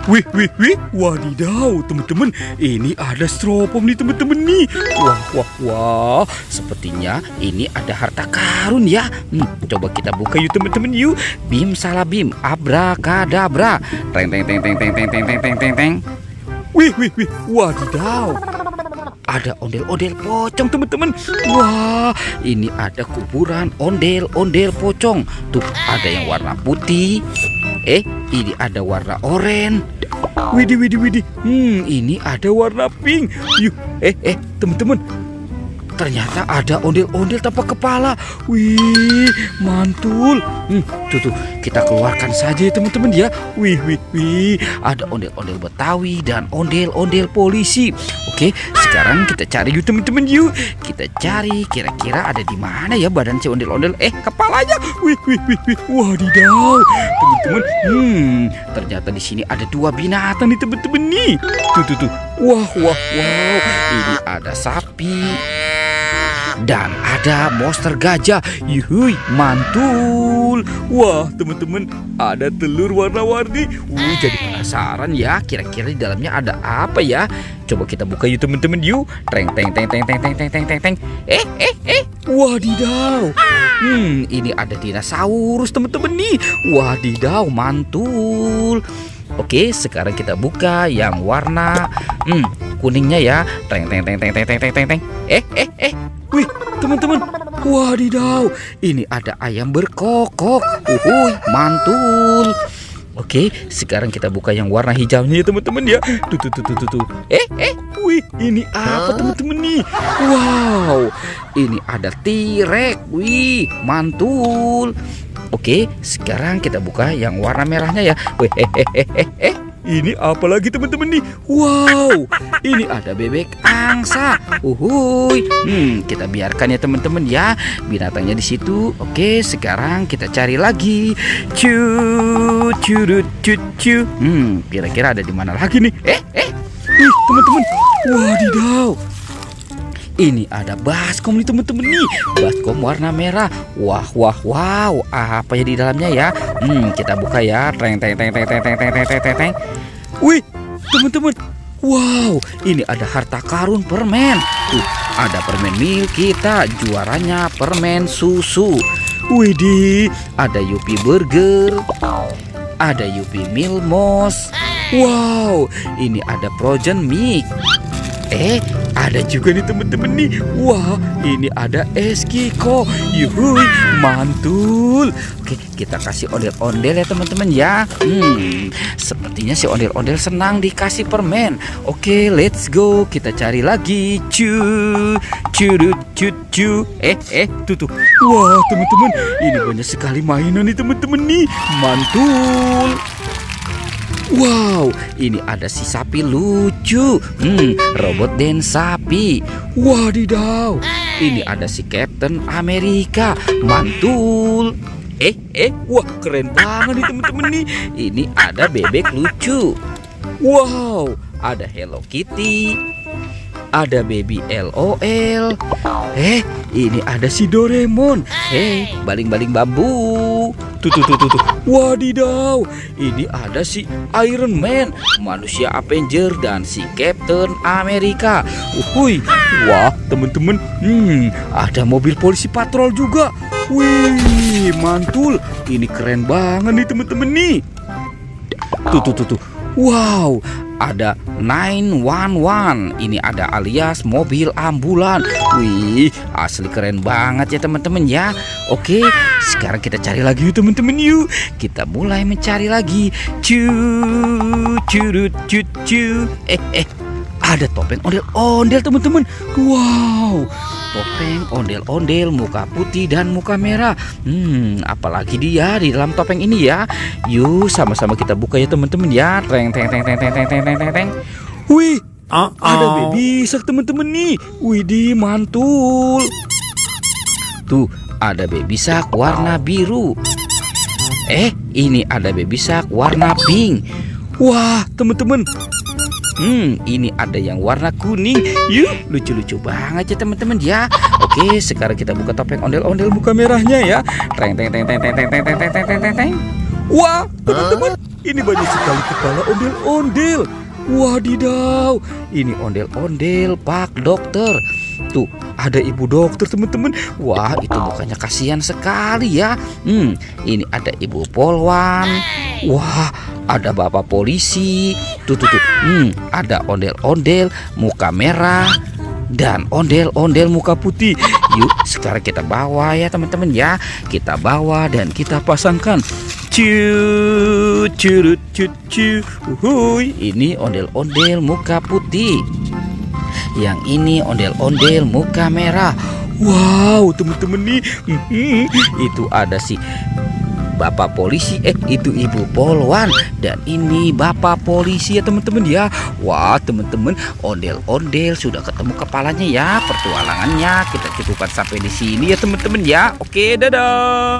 Wih, wadidaw teman-teman, ini ada stropom nih teman-teman nih. Wah, sepertinya ini ada harta karun ya. Coba kita buka yuk teman-teman yuk. Bim salah bim, abrakadabra. Teng teng teng teng teng teng teng teng teng teng. Wih, wadidaw. Ada ondel-ondel pocong teman-teman. Wah, ini ada kuburan ondel-ondel pocong. Tuh, ada yang warna putih. Ini ada warna oranye. Widih. Ini ada warna pink. Yuk, teman-teman. Ternyata ada ondel-ondel tanpa kepala. Wih, mantul. Tuh, kita keluarkan saja ya teman-teman ya. Wih. Ada ondel-ondel Betawi dan ondel-ondel polisi. Oke, sekarang kita cari yuk teman-teman yuk. Kita cari kira-kira ada di mana ya badan si ondel-ondel. Kepalanya. Wih. Wadidaw. Teman-teman, ternyata di sini ada dua binatang nih teman-teman nih. Tuh. Wow. Ini ada sapi. Dan ada monster gajah. Yuhui, mantul. Wah teman-teman, ada telur warna-warni. Jadi penasaran ya, kira-kira di dalamnya ada apa ya. Coba kita buka yuk teman-teman yuk. Teng. Wadidaw. Ini ada dinosaurus teman-teman nih. Wadidaw, mantul. Oke, sekarang kita buka yang warna kuningnya ya. Teng. Wih, teman-teman. Wadidaw, ini ada ayam berkokok. Mantul. Oke, sekarang kita buka yang warna hijaunya ya teman-teman ya. Tuh. Wih, ini apa teman-teman nih? Wow, ini ada T-Rex. Wih, mantul. Oke, sekarang kita buka yang warna merahnya ya. Wih, ini apa lagi teman-teman nih? Wow, ini ada bebek angsa. Kita biarkan ya teman-teman ya, binatangnya di situ. Oke, sekarang kita cari lagi. Kira-kira ada di mana lagi nih? Teman-teman. Wadidaw. Ini ada baskom nih teman-teman nih. Baskom warna merah. Wow. Apa ya di dalamnya ya? Kita buka ya. Teng. Wih, teman-teman. Wow, ini ada harta karun permen. Tuh, ada permen milk kita. Juaranya permen susu. Widih, ada Yupi burger. Ada Yupi Milmos. Wow, ini ada frozen mix. Ada juga nih teman-teman nih. Wah, ini ada Eskiko. Yuhui, mantul. Oke, kita kasih ondel-ondel ya teman-teman ya. Sepertinya si ondel-ondel senang dikasih permen. Oke, let's go. Kita cari lagi. Tuh. Wah, teman-teman, ini banyak sekali mainan nih teman-teman nih. Mantul. Wow, ini ada si sapi lucu. Robot dan sapi. Wadidaw. Ini ada si Captain Amerika. Mantul. Wah, keren banget nih teman-teman nih. Ini ada bebek lucu. Wow, ada Hello Kitty. Ada baby LOL. Ini ada si Doraemon. Baling-baling bambu. Tuh. Wadidaw, ini ada si Iron Man, manusia Avenger, dan si Captain Amerika. Wah teman-teman, ada mobil polisi patrol juga. Wih, mantul. Ini keren banget nih teman-teman nih. Tuh. Wow, ada 911. Ini ada alias mobil ambulan. Wih, asli keren banget ya teman-teman ya. Oke, sekarang kita cari lagi yuk teman-teman yuk. Kita mulai mencari lagi. Ada topeng ondel-ondel teman-teman. Wow, topeng ondel-ondel muka putih dan muka merah. Apalagi dia di dalam topeng ini ya. Yuk, sama-sama kita buka ya teman-teman ya. Teng. Wih, ada baby shark teman-teman nih. Widih, mantul. Tuh, ada baby shark warna biru. Ini ada baby shark warna pink. Wah, teman-teman. Ini ada yang warna kuning. Yuk, lucu-lucu banget ya teman-teman ya. Oke, sekarang kita buka topeng ondel-ondel muka merahnya ya. Teng. Wah, teman-teman, ini banyak sekali kepala ondel-ondel. Wadidaw, ini ondel-ondel Pak Dokter. Tuh, ada ibu dokter teman-teman. Wah, itu mukanya kasihan sekali ya. Ini ada ibu polwan. Wah, ada bapak polisi. Tuh. Ada ondel-ondel muka merah dan ondel-ondel muka putih. Yuk, sekarang kita bawa ya teman-teman ya. Kita bawa dan kita pasangkan. Uhuy, ini ondel-ondel muka putih. Yang ini ondel-ondel muka merah. Wow, teman-teman nih, itu ada si bapak polisi, itu ibu polwan, dan ini bapak polisi ya teman-teman ya. Wah teman-teman, ondel-ondel sudah ketemu kepalanya ya. Pertualangannya kita cukupkan sampai di sini ya teman-teman ya. Oke, dadah.